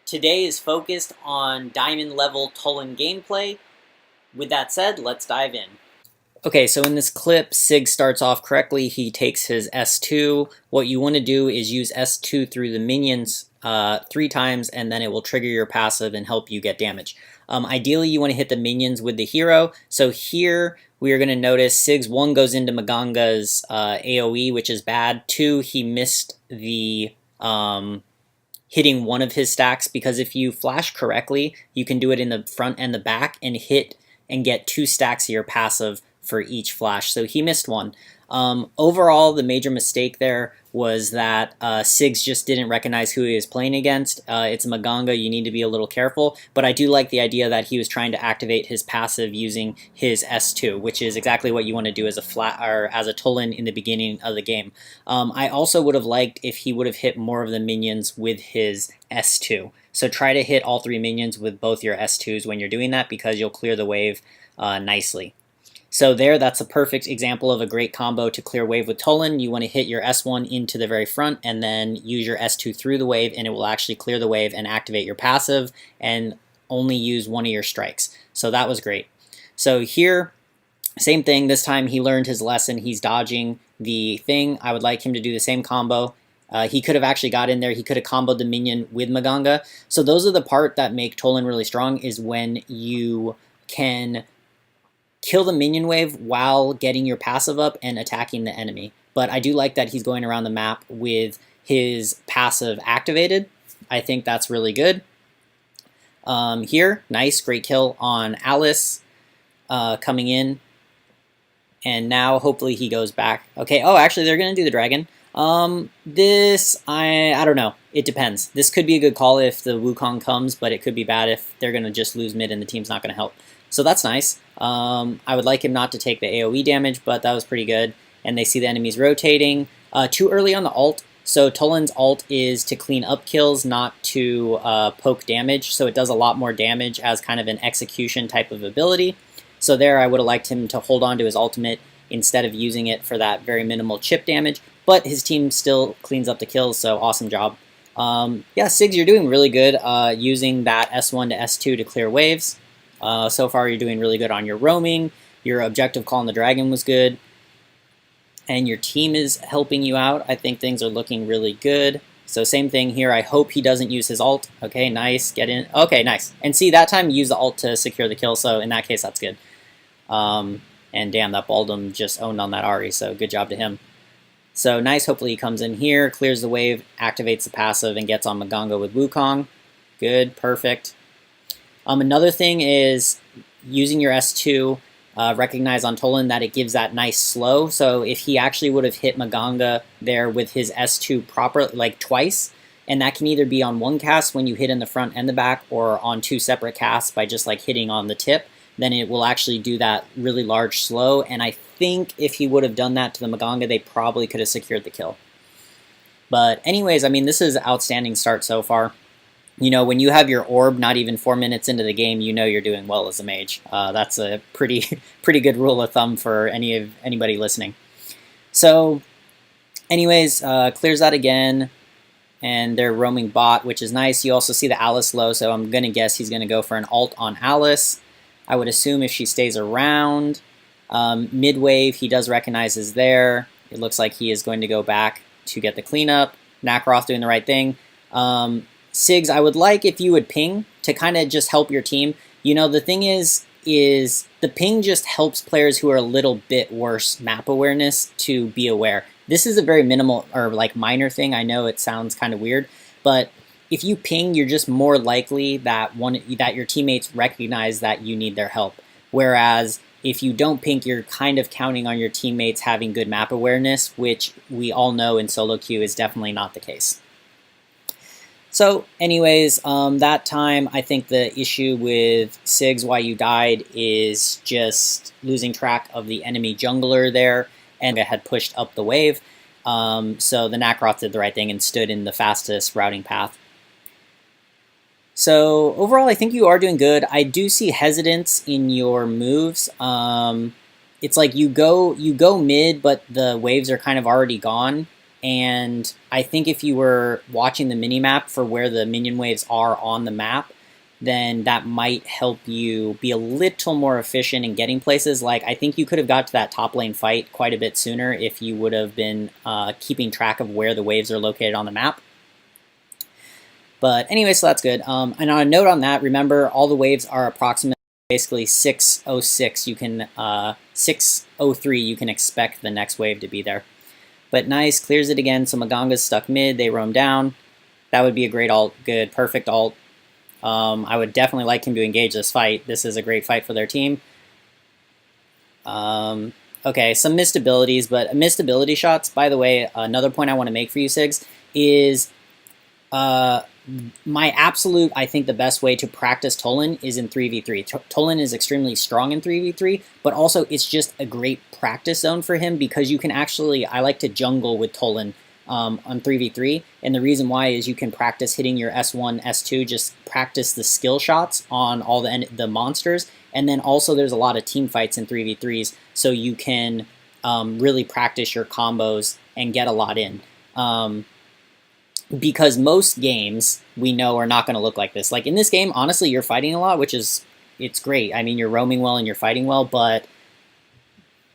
Today is focused on diamond level Tulen gameplay. With that said, let's dive in. Okay, so in this clip, Sig starts off correctly. He takes his S2. What you want to do is use S2 through the minions 3 times, and then it will trigger your passive and help you get damage. Ideally, you want to hit the minions with the hero. So here, we are going to notice Sig's 1 goes into Maganga's AoE, which is bad. 2, he missed the hitting one of his stacks, because if you flash correctly, you can do it in the front and the back and hit and get 2 stacks of your passive for each flash. So he missed one. Overall, the major mistake there was that Sigs just didn't recognize who he was playing against. It's Maganga, you need to be a little careful, but I do like the idea that he was trying to activate his passive using his S2, which is exactly what you want to do as a flat or as a Tulen in the beginning of the game. I also would have liked if he would have hit more of the minions with his S2. So try to hit all 3 minions with both your S2s when you're doing that, because you'll clear the wave nicely. So that's a perfect example of a great combo to clear wave with Tulen. You want to hit your S1 into the very front and then use your S2 through the wave, and it will actually clear the wave and activate your passive and only use one of your strikes. So that was great. So here, same thing. This time he learned his lesson. He's dodging the thing. I would like him to do the same combo. He could have actually got in there. He could have comboed the minion with Maganga. So those are the part that make Tulen really strong, is when you can kill the minion wave while getting your passive up and attacking the enemy. But I do like that he's going around the map with his passive activated. I think that's really good. Here, nice, great kill on Alice coming in. And now hopefully he goes back. Okay, oh, actually they're going to do the dragon. This, I don't know. It depends. This could be a good call if the Wukong comes, but it could be bad if they're going to just lose mid and the team's not going to help. So that's nice. I would like him not to take the AoE damage, but that was pretty good. And they see the enemies rotating. Too early on the ult. So Tulen's ult is to clean up kills, not to poke damage. So it does a lot more damage as kind of an execution type of ability. So there I would have liked him to hold on to his ultimate instead of using it for that very minimal chip damage. But his team still cleans up the kills, so awesome job. Yeah, Sigs, you're doing really good using that S1 to S2 to clear waves. So far you're doing really good on your roaming. Your objective call on the dragon was good. And your team is helping you out. I think things are looking really good. So same thing here. I hope he doesn't use his ult. Okay, nice. Get in. Okay, nice. And see, that time you used the ult to secure the kill, so in that case that's good. And damn, that Baldum just owned on that Ahri, so good job to him. So nice, hopefully he comes in here, clears the wave, activates the passive, and gets on Maganga with Wukong. Good, perfect. Another thing is using your S2, recognize on Tulen that it gives that nice slow. So if he actually would have hit Maganga there with his S2 proper, like twice, and that can either be on one cast when you hit in the front and the back, or on 2 separate casts by just like hitting on the tip, then it will actually do that really large slow. And I think if he would have done that to the Maganga, they probably could have secured the kill. But anyways, I mean, this is an outstanding start so far. You know, when you have your orb not even 4 minutes into the game, you know you're doing well as a mage. That's a pretty good rule of thumb for anybody listening. So anyways, clears that again. And they're roaming bot, which is nice. You also see the Alice low, so I'm going to guess he's going to go for an ult on Alice. I would assume if she stays around. Mid-wave, he does recognize is there. It looks like he is going to go back to get the cleanup. Nakaroth doing the right thing. Sigs, I would like if you would ping to kind of just help your team. You know, the thing is the ping just helps players who are a little bit worse map awareness to be aware. This is a very minimal or like minor thing. I know it sounds kind of weird, but if you ping, you're just more likely that your teammates recognize that you need their help. Whereas if you don't ping, you're kind of counting on your teammates having good map awareness, which we all know in solo queue is definitely not the case. So anyways, that time I think the issue with Sigs, why you died, is just losing track of the enemy jungler there, and it had pushed up the wave. So the Nakaroth did the right thing and stood in the fastest routing path. So overall, I think you are doing good. I do see hesitance in your moves. It's like you go mid, but the waves are kind of already gone. and I think if you were watching the minimap for where the minion waves are on the map, then that might help you be a little more efficient in getting places. Like, I think you could have got to that top lane fight quite a bit sooner if you would have been keeping track of where the waves are located on the map. But anyway, so that's good. And on a note on that, remember all the waves are approximately basically 606. You can 603. You can expect the next wave to be there. But nice, clears it again. So Maganga's stuck mid. They roam down. That would be a great ult. Good, perfect ult. I would definitely like him to engage this fight. This is a great fight for their team. Okay, some missed abilities, but missed ability shots. By the way, another point I want to make for you, Sigs, is my absolute, I think the best way to practice Tulen is in 3v3. Tulen is extremely strong in 3v3, but also it's just a great practice zone for him because you can actually, I like to jungle with Tulen on 3v3, and the reason why is you can practice hitting your S1, S2, just practice the skill shots on all the monsters, and then also there's a lot of team fights in 3v3s, so you can really practice your combos and get a lot in. Because most games we know are not going to look like this. Like in this game, honestly, you're fighting a lot, which is, it's great. I mean, you're roaming well and you're fighting well, but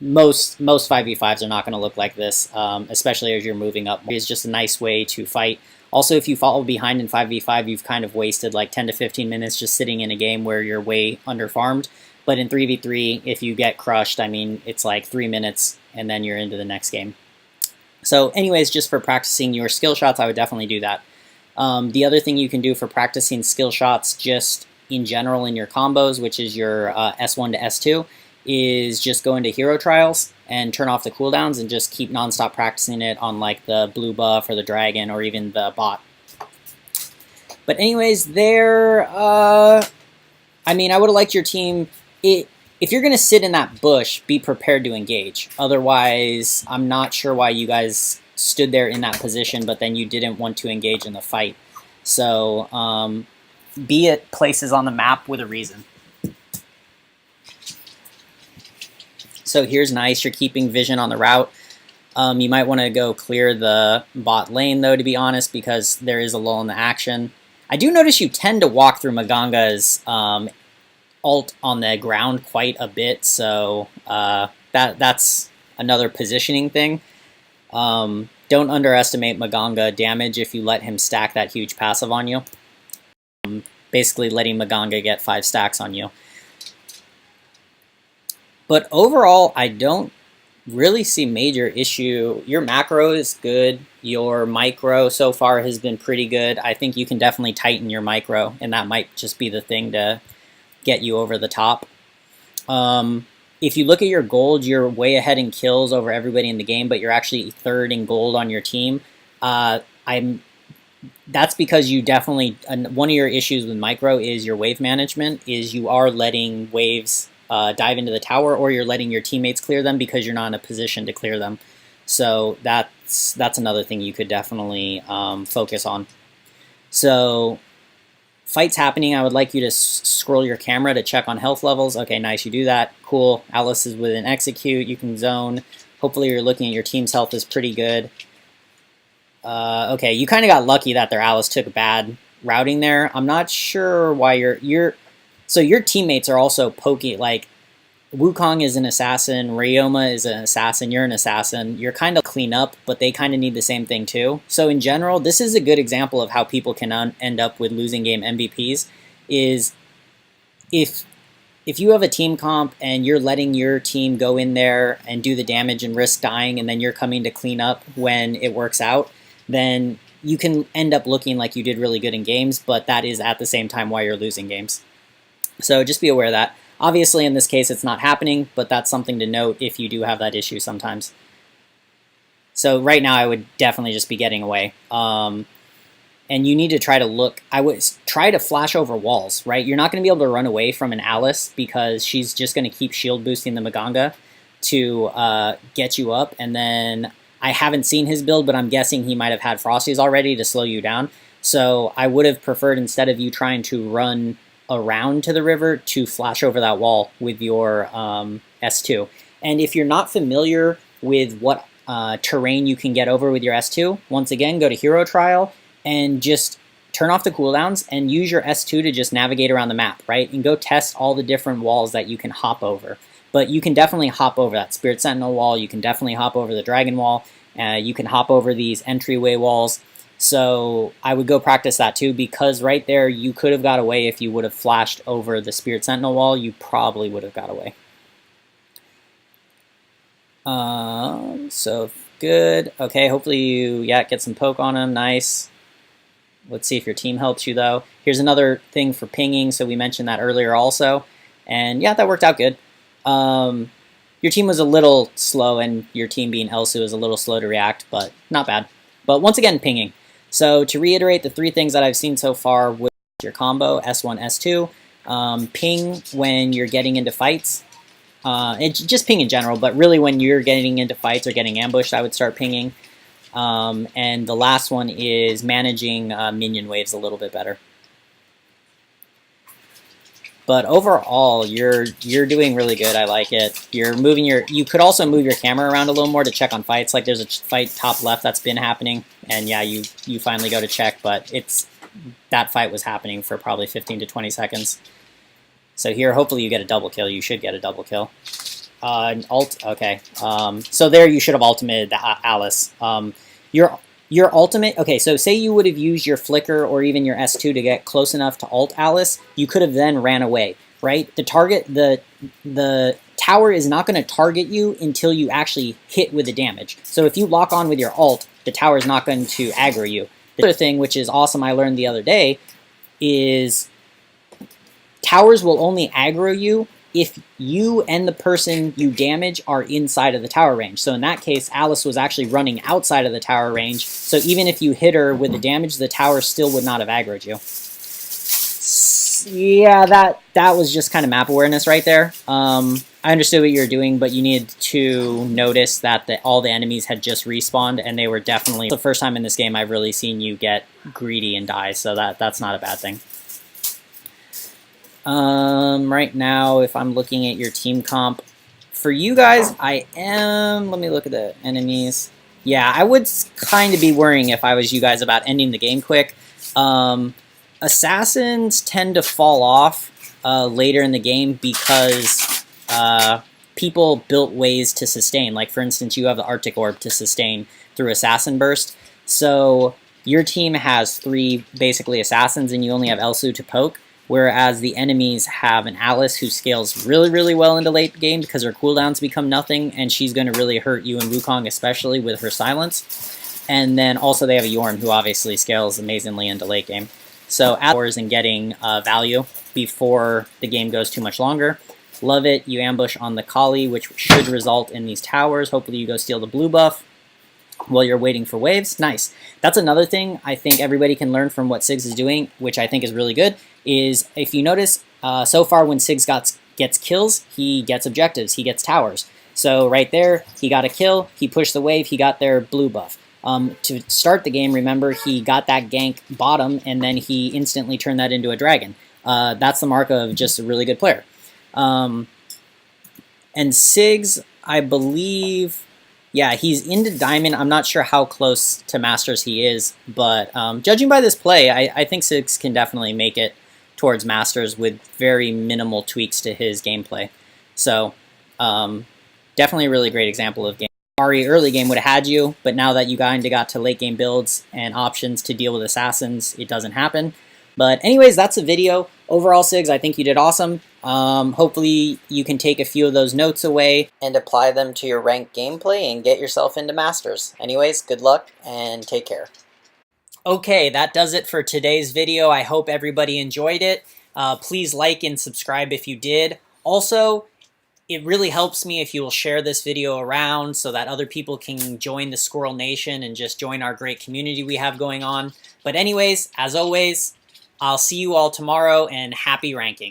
most 5v5s are not going to look like this, especially as you're moving up. It's just a nice way to fight. Also, if you fall behind in 5v5, you've kind of wasted like 10 to 15 minutes just sitting in a game where you're way under-farmed. But in 3v3, if you get crushed, I mean, it's like 3 minutes and then you're into the next game. So anyways, just for practicing your skill shots, I would definitely do that. The other thing you can do for practicing skill shots just in general in your combos, which is your S1 to S2, is just go into hero trials and turn off the cooldowns and just keep nonstop practicing it on like the blue buff or the dragon or even the bot. But anyways, there, I mean, I would have liked your team. If you're going to sit in that bush, be prepared to engage. Otherwise, I'm not sure why you guys stood there in that position, but then you didn't want to engage in the fight. So be at places on the map with a reason. So here's nice. You're keeping vision on the route. You might want to go clear the bot lane, though, to be honest, because there is a lull in the action. I do notice you tend to walk through Maganga's ult on the ground quite a bit, so that's another positioning thing. Don't underestimate Maganga damage if you let him stack that huge passive on you. Basically letting Maganga get 5 stacks on you. But overall, I don't really see major issue. Your macro is good. Your micro so far has been pretty good. I think you can definitely tighten your micro, and that might just be the thing to get you over the top. If you look at your gold, you're way ahead in kills over everybody in the game, but you're actually 3rd in gold on your team. That's because you definitely, one of your issues with micro is your wave management, is you are letting waves dive into the tower, or you're letting your teammates clear them because you're not in a position to clear them. So that's another thing you could definitely focus on. So fight's happening. I would like you to scroll your camera to check on health levels. Okay, nice, you do that. Cool. Alice is within execute. You can zone. Hopefully you're looking at your team's health is pretty good. Okay, you kind of got lucky that their Alice took bad routing there. I'm not sure why so your teammates are also poking, like Wukong is an assassin, Ryoma is an assassin, you're an assassin. You're kind of clean up, but they kind of need the same thing too. So in general, this is a good example of how people can end up with losing game MVPs, is if you have a team comp and you're letting your team go in there and do the damage and risk dying, and then you're coming to clean up when it works out, then you can end up looking like you did really good in games, but that is at the same time why you're losing games. So just be aware of that. Obviously, in this case, it's not happening, but that's something to note if you do have that issue sometimes. So right now, I would definitely just be getting away. And you need to try to look. I would try to flash over walls, right? You're not going to be able to run away from an Alice because she's just going to keep shield boosting the Maganga to get you up. And then I haven't seen his build, but I'm guessing he might have had Frosties already to slow you down. So I would have preferred, instead of you trying to run around to the river, to flash over that wall with your S2. And if you're not familiar with what terrain you can get over with your S2, once again, go to Hero Trial and just turn off the cooldowns and use your S2 to just navigate around the map, right? And go test all the different walls that you can hop over. But you can definitely hop over that Spirit Sentinel wall. You can definitely hop over the Dragon wall. You can hop over these entryway walls. So I would go practice that too, because right there you could have got away if you would have flashed over the Spirit Sentinel wall. You probably would have got away. So good. Okay, hopefully you get some poke on him. Nice. Let's see if your team helps you though. Here's another thing for pinging. So we mentioned that earlier also. And yeah, that worked out good. Your team was a little slow, and your team being Elsu is a little slow to react, but not bad. But once again, pinging. So to reiterate the 3 things that I've seen so far with your combo, S1, S2, ping when you're getting into fights. It's just ping in general, but really when you're getting into fights or getting ambushed, I would start pinging. And the last one is managing minion waves a little bit better. But overall, you're doing really good. I like it. You're moving you could also move your camera around a little more to check on fights. Like there's a fight top left that's been happening, and yeah, you finally go to check, but that fight was happening for probably 15 to 20 seconds. So here, hopefully you get a double kill. You should get a double kill. Okay. So there you should have ultimated the Alice. Your ultimate, okay, so say you would have used your flicker or even your S2 to get close enough to ult Alice, you could have then ran away, right? The tower is not going to target you until you actually hit with the damage. So if you lock on with your ult, the tower is not going to aggro you. The other thing, which is awesome, I learned the other day, is towers will only aggro you if you and the person you damage are inside of the tower range. So in that case, Alice was actually running outside of the tower range, so even if you hit her with the damage, the tower still would not have aggroed you. Yeah, that was just kind of map awareness right there. I understood what you were doing, but you needed to notice that all the enemies had just respawned, and they were definitely the first time in this game I've really seen you get greedy and die, so that's not a bad thing. Right now, if I'm looking at your team comp, for you guys, let me look at the enemies. Yeah, I would kind of be worrying if I was you guys about ending the game quick. Assassins tend to fall off later in the game because people built ways to sustain. Like, for instance, you have the Arctic Orb to sustain through Assassin Burst. So your team has 3 basically Assassins, and you only have Elsu to poke. Whereas the enemies have an Alice who scales really, really well into late game because her cooldowns become nothing, and she's going to really hurt you and Wukong, especially with her silence. And then also they have a Yorn who obviously scales amazingly into late game. So hours and getting value before the game goes too much longer. Love it. You ambush on the Kali, which should result in these towers. Hopefully you go steal the blue buff while you're waiting for waves. Nice. That's another thing I think everybody can learn from what Siggs is doing, which I think is really good, is if you notice, so far when Siggs gets kills, he gets objectives, he gets towers. So right there, he got a kill, he pushed the wave, he got their blue buff. To start the game, remember, he got that gank bottom, and then he instantly turned that into a dragon. That's the mark of just a really good player. And Siggs, I believe, yeah, he's into Diamond. I'm not sure how close to Masters he is, but judging by this play, I think Siggs can definitely make it towards Masters with very minimal tweaks to his gameplay. So definitely a really great example of game. Ari early game would have had you, but now that you kind of got to late game builds and options to deal with Assassins, it doesn't happen. But anyways, that's the video. Overall, Siggs, I think you did awesome. Hopefully you can take a few of those notes away and apply them to your ranked gameplay and get yourself into Masters. Anyways, good luck and take care. Okay, that does it for today's video. I hope everybody enjoyed it. Please like and subscribe if you did. Also, it really helps me if you will share this video around so that other people can join the Squirrel Nation and just join our great community we have going on. But anyways, as always, I'll see you all tomorrow, and happy ranking.